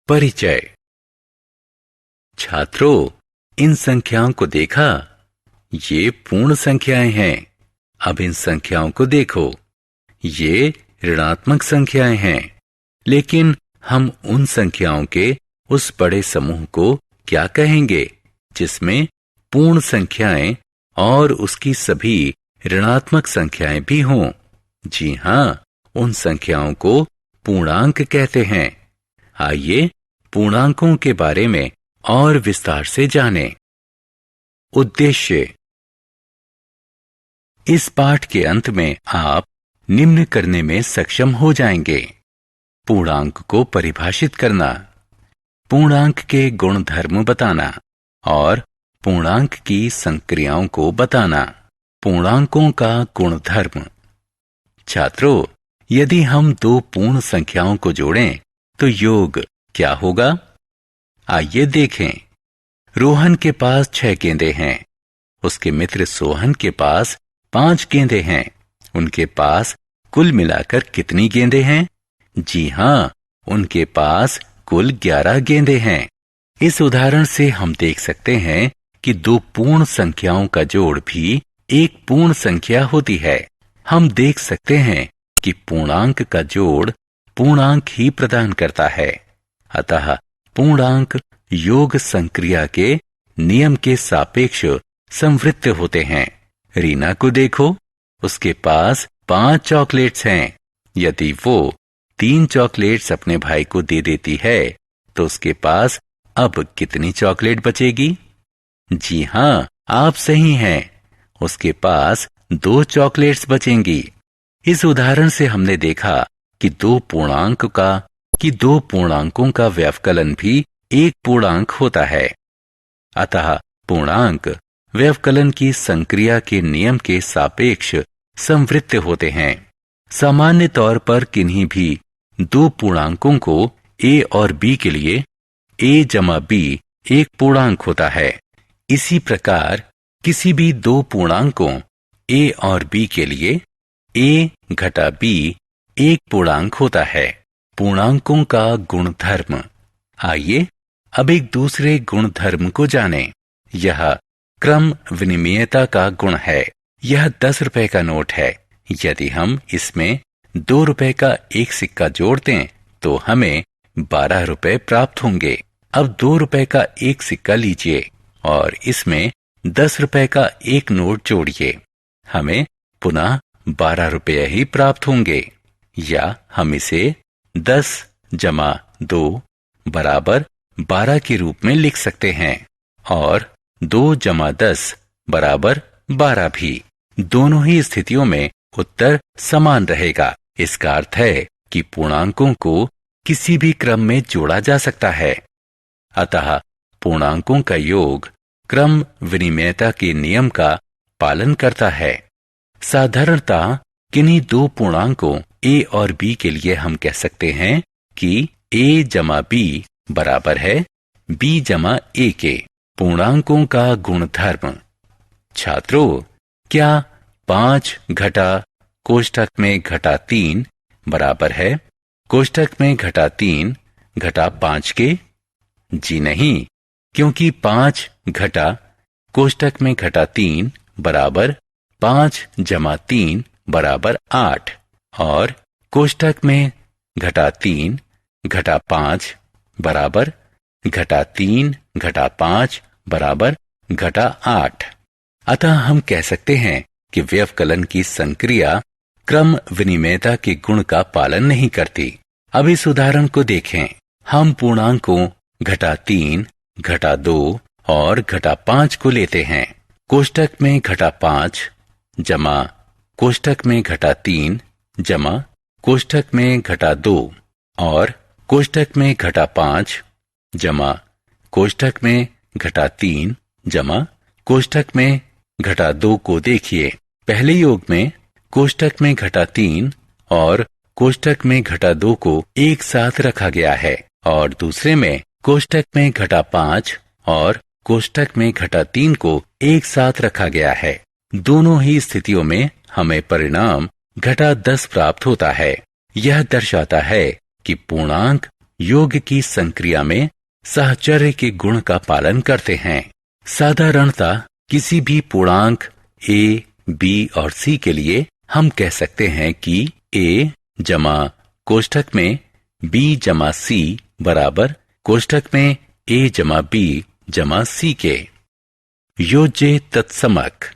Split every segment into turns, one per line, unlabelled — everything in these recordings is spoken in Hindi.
परिचय। छात्रों, इन संख्याओं को देखा? ये पूर्ण संख्याएं हैं। अब इन संख्याओं को देखो, ये ऋणात्मक संख्याएं हैं। लेकिन हम उन संख्याओं के उस बड़े समूह को क्या कहेंगे जिसमें पूर्ण संख्याएं और उसकी सभी ऋणात्मक संख्याएं भी हों? जी हाँ, उन संख्याओं को पूर्णांक कहते हैं। आइए पूर्णांकों के बारे में और विस्तार से जानें। उद्देश्य। इस पाठ के अंत में आप निम्न करने में सक्षम हो जाएंगे: पूर्णांक को परिभाषित करना, पूर्णांक के गुणधर्म बताना और पूर्णांक की संक्रियाओं को बताना। पूर्णांकों का गुणधर्म। छात्रों, यदि हम दो पूर्ण संख्याओं को जोड़ें तो योग क्या होगा? आइए देखें। रोहन के पास 6 गेंदें हैं। उसके मित्र सोहन के पास 5 गेंदें हैं। उनके पास कुल मिलाकर कितनी गेंदें हैं? जी हाँ, उनके पास कुल 11 गेंदें हैं। इस उदाहरण से हम देख सकते हैं कि दो पूर्ण संख्याओं का जोड़ भी एक पूर्ण संख्या होती है। हम देख सकते हैं कि पूर्णांक का जोड़ पूर्णांक ही प्रदान करता है। अतः पूर्णांक योग संक्रिया के नियम के सापेक्ष संवृत्त होते हैं। रीना को देखो, उसके पास 5 चॉकलेट्स हैं। यदि वो 3 चॉकलेट्स अपने भाई को दे देती है तो उसके पास अब कितनी चॉकलेट बचेगी? जी हाँ, आप सही हैं। उसके पास 2 चॉकलेट्स बचेंगी। इस उदाहरण से हमने देखा कि दो पूर्णांकों का व्यवकलन भी एक पूर्णांक होता है। अतः पूर्णांक व्यवकलन की संक्रिया के नियम के सापेक्ष संवृत्त होते हैं। सामान्य तौर पर किन्हीं भी दो पूर्णांकों को a और b के लिए a जमा b एक पूर्णांक होता है। इसी प्रकार किसी भी दो पूर्णांकों a और b के लिए a घटा b एक पूर्णांक होता है। पूर्णांकों का गुणधर्म। आइए अब एक दूसरे गुणधर्म को जानें। यह क्रम विनिमयता का गुण है। यह 10 रुपए का नोट है। यदि हम इसमें 2 रुपए का एक सिक्का जोड़ दें तो हमें 12 रुपए प्राप्त होंगे। अब 2 रुपए का एक सिक्का लीजिए और इसमें 10 रुपए का एक नोट जोड़िए। हमें पुनः 12 रुपए ही प्राप्त होंगे। या हम इसे 10 जमा 2 बराबर 12 के रूप में लिख सकते हैं और 2 जमा 10 बराबर 12 भी। दोनों ही स्थितियों में उत्तर समान रहेगा। इसका अर्थ है कि पूर्णांकों को किसी भी क्रम में जोड़ा जा सकता है। अतः पूर्णांकों का योग क्रम विनिमयता के नियम का पालन करता है। साधारणतः किन्हीं दो पूर्णांकों a और b के लिए हम कह सकते हैं कि a जमा b बराबर है b जमा a के। पूर्णांकों का गुणधर्म। छात्रों, क्या 5 घटा कोष्ठक में घटा 3 बराबर है कोष्ठक में घटा 3 घटा 5 के? जी नहीं, क्योंकि 5 घटा कोष्ठक में घटा 3 बराबर 5 जमा 3 बराबर 8 और कोष्ठक में घटा 3 घटा 5 बराबर घटा 3 घटा 5 बराबर घटा 8। अतः हम कह सकते हैं कि व्यवकलन की संक्रिया क्रम विनिमयता के गुण का पालन नहीं करती। अब इस उदाहरण को देखें। हम पूर्णांकों घटा 3 घटा 2 और घटा 5 को लेते हैं। कोष्ठक में घटा 5 जमा कोष्ठक में घटा 3 जमा कोष्ठक में घटा 2 और कोष्ठक में घटा 5 जमा कोष्ठक में घटा 3 जमा कोष्ठक में घटा 2 को देखिए। पहले योग में कोष्ठक में घटा 3 और कोष्ठक में घटा 2 को एक साथ रखा गया है और दूसरे में कोष्ठक में घटा 5 और कोष्ठक में घटा 3 को एक साथ रखा गया है। दोनों ही स्थितियों में हमें परिणाम घटा 10 प्राप्त होता है। यह दर्शाता है कि पूर्णांक योग की संक्रिया में साहचर्य के गुण का पालन करते हैं। साधारणता किसी भी पूर्णांक a, b और c के लिए हम कह सकते हैं कि a जमा कोष्ठक में b जमा c बराबर कोष्ठक में a जमा b जमा c के। योज्य तत्समक।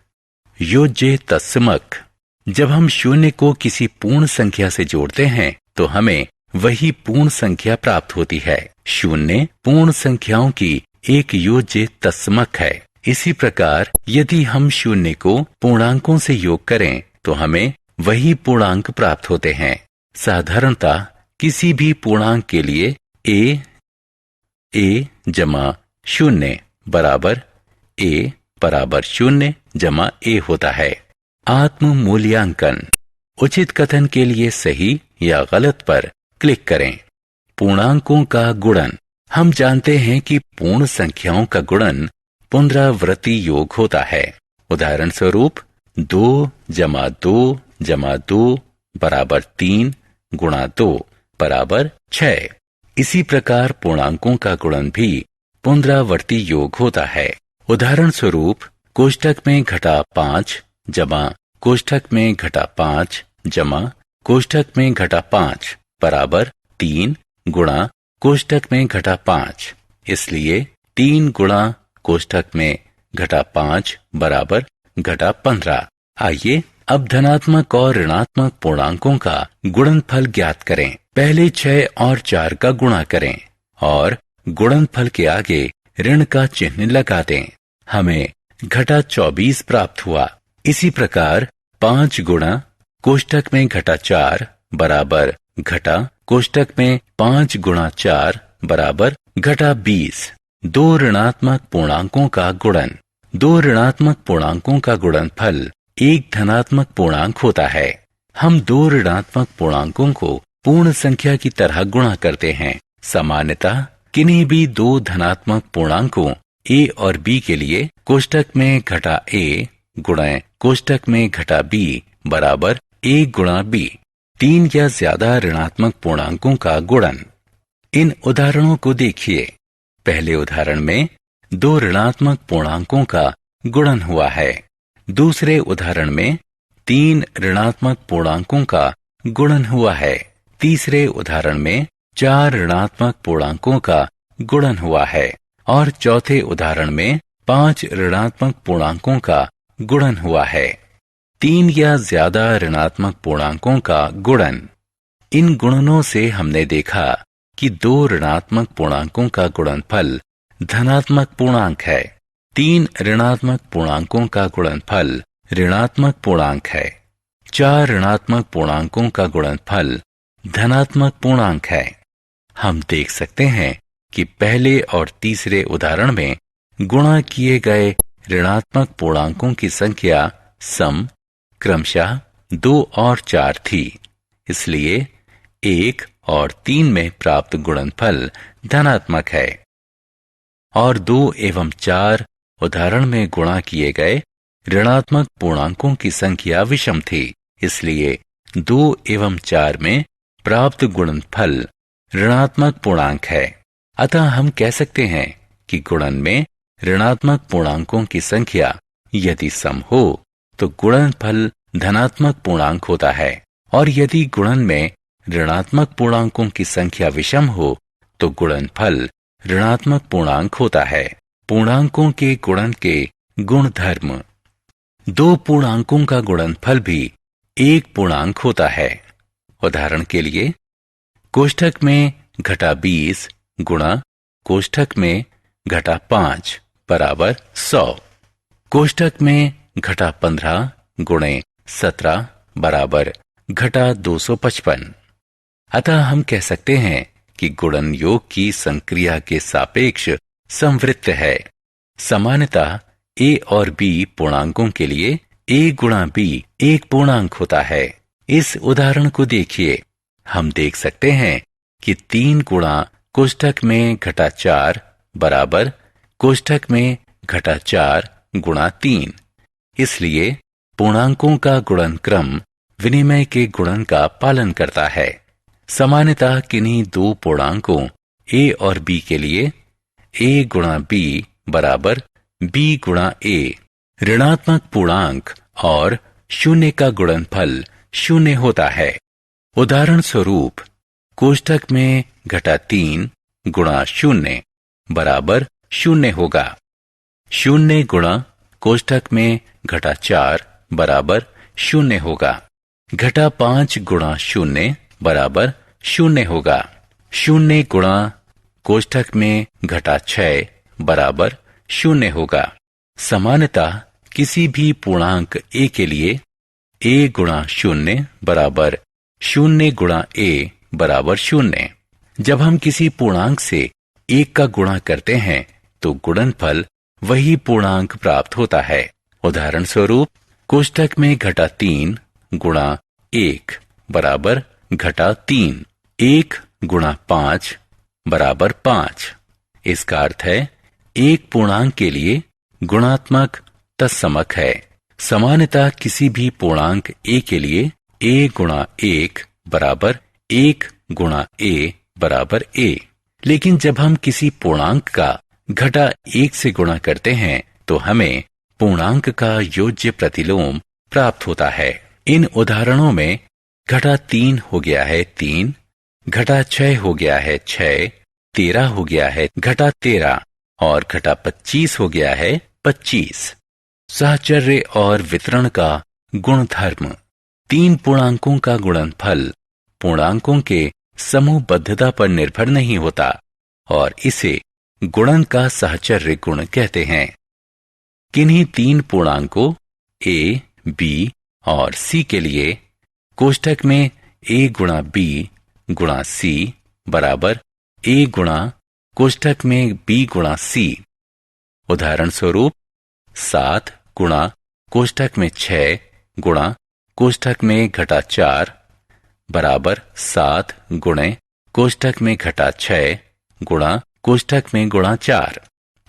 योज्य तत्समक। जब हम शून्य को किसी पूर्ण संख्या से जोड़ते हैं तो हमें वही पूर्ण संख्या प्राप्त होती है। शून्य पूर्ण संख्याओं की एक योज्य तत्समक है। इसी प्रकार यदि हम शून्य को पूर्णांकों से योग करें तो हमें वही पूर्णांक प्राप्त होते हैं। साधारणता किसी भी पूर्णांक के लिए a जमा शून्य बराबर a बराबर शून्य जमा a होता है। आत्म मूल्यांकन। उचित कथन के लिए सही या गलत पर क्लिक करें। पूर्णांकों का गुणन। हम जानते हैं कि पूर्ण संख्याओं का गुणन पुनरावृत्ति योग होता है। उदाहरण स्वरूप 2 जमा 2 जमा 2 बराबर 3 गुणा 2 बराबर 6। इसी प्रकार पूर्णांकों का गुणन भी पुनरावृत्ति योग होता है। उदाहरण स्वरूप कोष्ठक में घटा 5 जमा कोष्ठक में घटा 5 जमा कोष्ठक में घटा 5 बराबर 3 गुणा कोष्ठक में घटा 5। इसलिए 3 गुणा कोष्ठक में घटा 5 बराबर घटा 15। आइए अब धनात्मक और ऋणात्मक पूर्णांकों का गुणनफल ज्ञात करें। पहले 6 और 4 का गुणा करें और गुणनफल के आगे ऋण का चिन्ह लगा दें। हमें घटा 24 प्राप्त हुआ। इसी प्रकार 5 गुणा कोष्ठक में घटा 4 बराबर घटा कोष्ठक में 5 गुणा 4 बराबर घटा 20। 2 ऋणात्मक पूर्णांकों का गुणन। 2 ऋणात्मक पूर्णांकों का गुणनफल एक धनात्मक पूर्णांक होता है। हम 2 ऋणात्मक पूर्णांकों को पूर्ण संख्या की तरह गुणा करते हैं। सामान्यतः किन्हीं भी 2 धनात्मक पूर्णांकों a और b के लिए कोष्ठक में घटा a गुणा कोष्ठक में घटा b बराबर a गुणा b। 3 या ज्यादा ऋणात्मक पूर्णांकों का गुणन। इन उदाहरणों को देखिए। पहले उदाहरण में 2 ऋणात्मक पूर्णांकों का गुणन हुआ है। दूसरे उदाहरण में 3 ऋणात्मक पूर्णांकों का गुणन हुआ है। तीसरे उदाहरण में 4 ऋणात्मक पूर्णांकों का गुणन हुआ है और चौथे उदाहरण में 5 ऋणात्मक पूर्णांकों का गुणन हुआ है। 3 या ज्यादा ऋणात्मक पूर्णांकों का गुणन। इन गुणनों से हमने देखा कि 2 ऋणात्मक पूर्णांकों का गुणनफल धनात्मक पूर्णांक है। 3 ऋणात्मक पूर्णांकों का गुणनफल ऋणात्मक पूर्णांक है। 4 ऋणात्मक पूर्णांकों का गुणनफल धनात्मक पूर्णांक है। हम देख सकते हैं कि पहले और तीसरे उदाहरण में गुणा किए गए ऋणात्मक पूर्णांकों की संख्या सम क्रमशः 2 और 4 थी। इसलिए 1 और 3 में प्राप्त गुणनफल धनात्मक है और 2 एवं 4 उदाहरण में गुणा किए गए ऋणात्मक पूर्णांकों की संख्या विषम थी। इसलिए 2 एवं 4 में प्राप्त गुणनफल ऋणात्मक पूर्णांक है। अतः हम कह सकते हैं कि गुणन में ऋणात्मक पूर्णांकों की संख्या यदि सम हो तो गुणनफल धनात्मक पूर्णांक होता है और यदि गुणन में ऋणात्मक पूर्णांकों की संख्या विषम हो तो गुणनफल ऋणात्मक पूर्णांक होता है। पूर्णांकों के गुणन के गुणधर्म। 2 पूर्णांकों का गुणनफल भी एक पूर्णांक होता है। उदाहरण के लिए कोष्ठक में घटा 20 गुणा कोष्ठक में घटा 5 बराबर 100। कोष्ठक में घटा 15 गुणे 17 बराबर घटा 255। अतः हम कह सकते हैं कि गुणन योग की संक्रिया के सापेक्ष संवृत्त है। सामान्यतः a और b पूर्णांकों के लिए a गुणा b एक पूर्णांक होता है। इस उदाहरण को देखिए। हम देख सकते हैं कि 3 गुणा कोष्ठक में घटा 4 बराबर कोष्ठक में घटा 4 गुणा 3। इसलिए पूर्णांकों का गुणन क्रम विनिमय के गुणन का पालन करता है। सामान्यतः किन्हीं दो पूर्णांकों a और b के लिए a गुणा b बराबर b गुणा a, ऋणात्मक पूर्णांक और शून्य का गुणनफल शून्य होता है। उदाहरण स्वरूप कोष्ठक में घटा 3 गुणा शून्य बराबर शून्य होगा। शून्य गुणा कोष्ठक में घटा 4 बराबर शून्य होगा। घटा 5 गुणा शून्य बराबर शून्य होगा। शून्य गुणा कोष्ठक में घटा 6 बराबर शून्य होगा। सामान्यतः किसी भी पूर्णांक a के लिए a गुणा शून्य बराबर शून्य गुणा a बराबर शून्य। जब हम किसी पूर्णांक से 1 का गुणा करते हैं तो गुणनफल वही पूर्णांक प्राप्त होता है। उदाहरण स्वरूप कोष्ठक में घटा 3 गुणा 1 बराबर घटा 3। 1 गुणा 5 बराबर 5। इसका अर्थ है एक पूर्णांक के लिए गुणात्मक तत्समक है। सामान्यतः किसी भी पूर्णांक a के लिए a गुणा 1 बराबर 1 गुणा a बराबर a। लेकिन जब हम किसी पूर्णांक का घटा 1 से गुणा करते हैं तो हमें पूर्णांक का योज्य प्रतिलोम प्राप्त होता है। इन उदाहरणों में घटा 3 हो गया है 3, घटा 6 हो गया है 6, 13 हो गया है घटा 13 और घटा 25 हो गया है 25। साहचर्य और वितरण का गुणधर्म। 3 पूर्णांकों का गुणनफल पूर्णांकों के समूहबद्धता पर निर्भर नहीं होता और इसे गुणन का साहचर्य गुण कहते हैं। किन्हीं 3 पूर्णांकों a, b और c के लिए कोष्ठक में a गुणा b गुणा c बराबर a गुणा कोष्ठक में b गुणा c। उदाहरण स्वरूप 7 गुणा कोष्ठक में 6 गुणा कोष्ठक में घटा 4 बराबर 7 गुणे कोष्ठक में घटा 6 गुणा कोष्ठक में गुणा 4।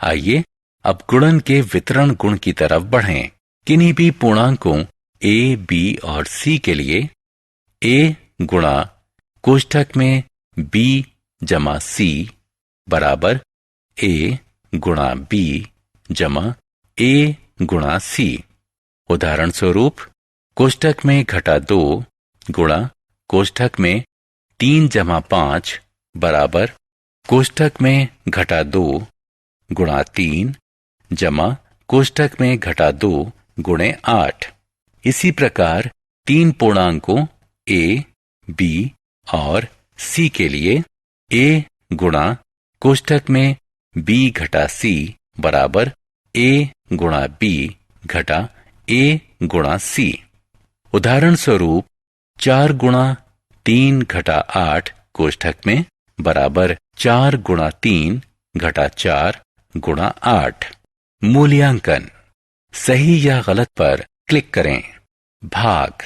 आइए अब गुणन के वितरण गुण की तरफ बढ़ें। किन्हीं भी पूर्णांकों a, b और c के लिए a गुणा कोष्ठक में b जमा c बराबर a गुणा b जमा a गुणा c। उदाहरण स्वरूप कोष्ठक में घटा 2 गुणा कोष्ठक में 3 जमा 5 बराबर कोष्ठक में घटा 2 गुणा 3 जमा कोष्ठक में घटा 2 गुणे 8। इसी प्रकार 3 पूर्णांकों a, b और c के लिए a गुणा कोष्ठक में b घटा c बराबर a गुणा b घटा a गुणा c। उदाहरण स्वरूप 4 गुणा 3 घटा 8 कोष्ठक में बराबर 4 गुणा 3 घटा 4 गुणा 8। मूल्यांकन। सही या गलत पर क्लिक करें। भाग।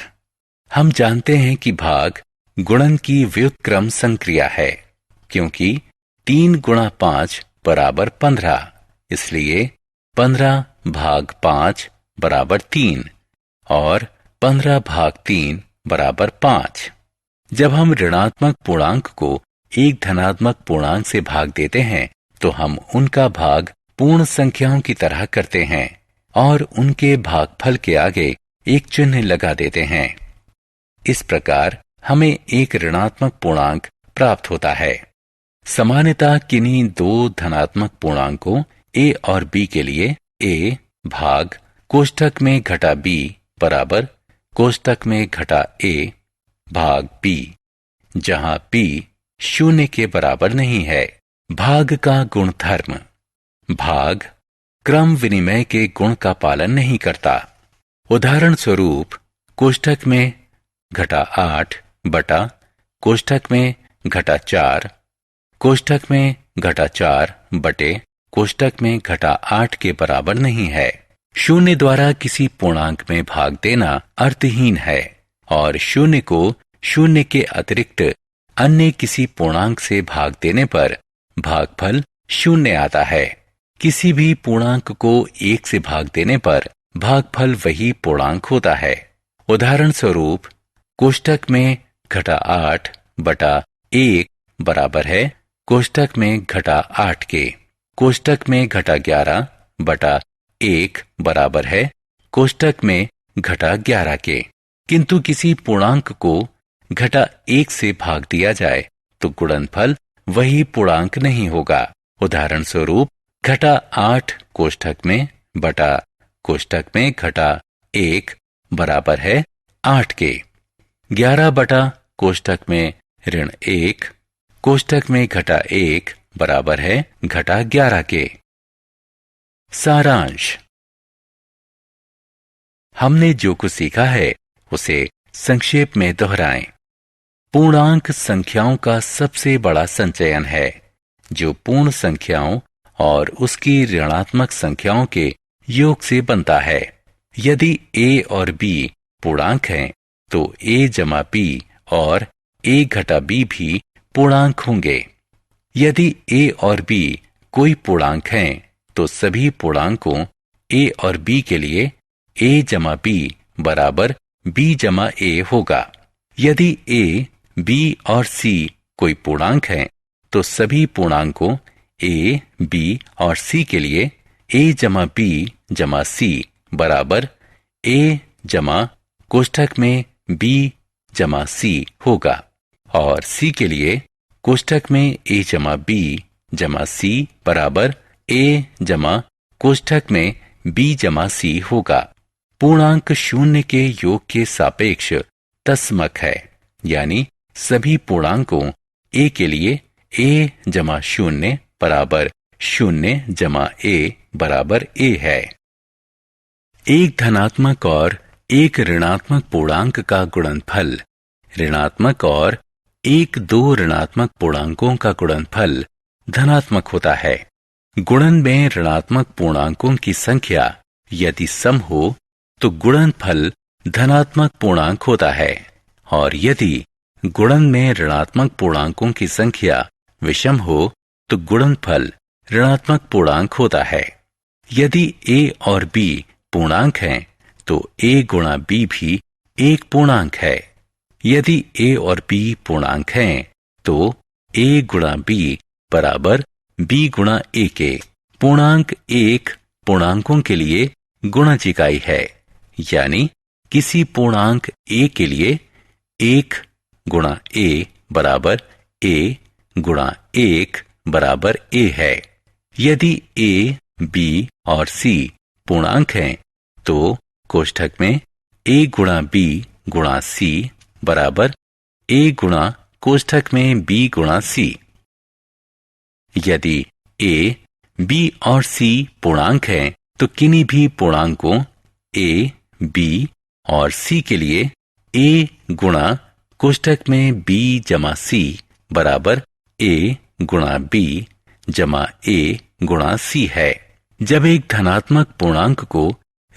हम जानते हैं कि भाग गुणन की व्युत्क्रम संक्रिया है क्योंकि 3 गुणा 5 बराबर 15, इसलिए 15 भाग 5 बराबर 3 और 15 भाग 3 बराबर 5। जब हम ऋणात्मक पूर्णांक को एक धनात्मक पूर्णांक से भाग देते हैं तो हम उनका भाग पूर्ण संख्याओं की तरह करते हैं और उनके भागफल के आगे एक चिन्ह लगा देते हैं। इस प्रकार हमें एक ऋणात्मक पूर्णांक प्राप्त होता है। सामान्यतः किन्हीं 2 धनात्मक पूर्णांकों a और b के लिए a भाग कोष्ठक में घटा b बराबर कोष्ठक में घटा a भाग b, जहां b 0 के बराबर नहीं है। भाग का गुणधर्म। भाग क्रम विनिमय के गुण का पालन नहीं करता। उदाहरण स्वरूप कोष्ठक में घटा 8 बटा कोष्ठक में घटा 4, कोष्ठक में घटा 4 बटे कोष्ठक में घटा 8 के बराबर नहीं है। 0 द्वारा किसी पूर्णांक में भाग देना अर्थहीन है और 0 को 0 के अतिरिक्त अन्य किसी पूर्णांक से भाग देने पर भागफल 0 आता है। किसी भी पूर्णांक को 1 से भाग देने पर भागफल वही पूर्णांक होता है। उदाहरण स्वरूप कोष्ठक में घटा 8 बटा 1 बराबर है कोष्टक में घटा 8 के। कोष्टक में घटा 11 बटा 1 बराबर है कोष्टक में घटा 11 के। किंतु किसी पूर्णांक को घटा 1 से भाग दिया जाए तो गुणनफल वही पूर्णांक नहीं होगा। उदाहरण स्वरूप घटा 8 कोष्टक में बटा कोष्टक में घटा 1 बराबर है 8 के। 11 बटा कोष्टक में ऋण 1 कोष्टक में घटा 1 बराबर है घटा 11 के। सारांश। हमने जो कुछ सीखा है उसे संक्षेप में दोहराएं। पूर्णांक संख्याओं का सबसे बड़ा संचयन है जो पूर्ण संख्याओं और उसकी ऋणात्मक संख्याओं के योग से बनता है। यदि a और b पूर्णांक हैं तो a जमा b और a घटा b भी पूर्णांक होंगे। यदि a और b कोई पूर्णांक हैं तो सभी पूर्णांकों a और b के लिए a जमा b बराबर b जमा a होगा। यदि a, b और c कोई पूर्णांक हैं तो सभी पूर्णांकों a, b और c के लिए a जमा b जमा c बराबर a जमा कोष्ठक में b जमा c होगा और c के लिए कोष्ठक में a जमा b जमा c बराबर a जमा कोष्ठक में b जमा c होगा। पूर्णांक शून्य के योग के सापेक्ष तस्मक है, यानी सभी पूर्णांकों a के लिए a जमा शून्य बराबर शून्य जमा a बराबर a है। एक धनात्मक और एक ऋणात्मक पूर्णांक का गुणनफल ऋणात्मक और एक दो ऋणात्मक पूर्णांकों का गुणनफल धनात्मक होता है। गुणन में ऋणात्मक पूर्णांकों की संख्या यदि सम हो तो गुणनफल धनात्मक पूर्णांक होता है और यदि गुणन में ऋणात्मक पूर्णांकों की संख्या विषम हो तो गुणनफल ऋणात्मक पूर्णांक होता है। यदि a और b पूर्णांक हैं तो a गुणा b भी एक पूर्णांक है। यदि a और b पूर्णांक हैं तो a गुणा b बराबर b गुणा a के। पूर्णांक एक पूर्णांकों के लिए गुणज इकाई है, यानी किसी पूर्णांक a के लिए 1 गुणा a बराबर a गुणा 1 बराबर a है। यदि a, b और c पूर्णांक हैं तो कोष्ठक में a गुणा b गुणा c बराबर a गुणा कोष्ठक में b गुणा c। यदि a, b और c पूर्णांक हैं तो किन्हीं भी पूर्णांकों a, b और c के लिए a गुणा कोष्ठक में b जमा c बराबर a गुणा b जमा a गुणा c है। जब एक धनात्मक पूर्णांक को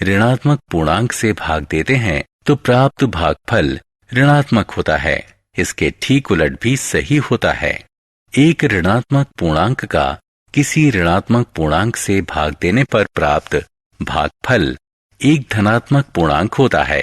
ऋणात्मक पूर्णांक से भाग देते हैं तो प्राप्त भागफल ऋणात्मक होता है। इसके ठीक उलट भी सही होता है। एक ऋणात्मक पूर्णांक का किसी ऋणात्मक पूर्णांक से भाग देने पर प्राप्त भागफल एक धनात्मक पूर्णांक होता है।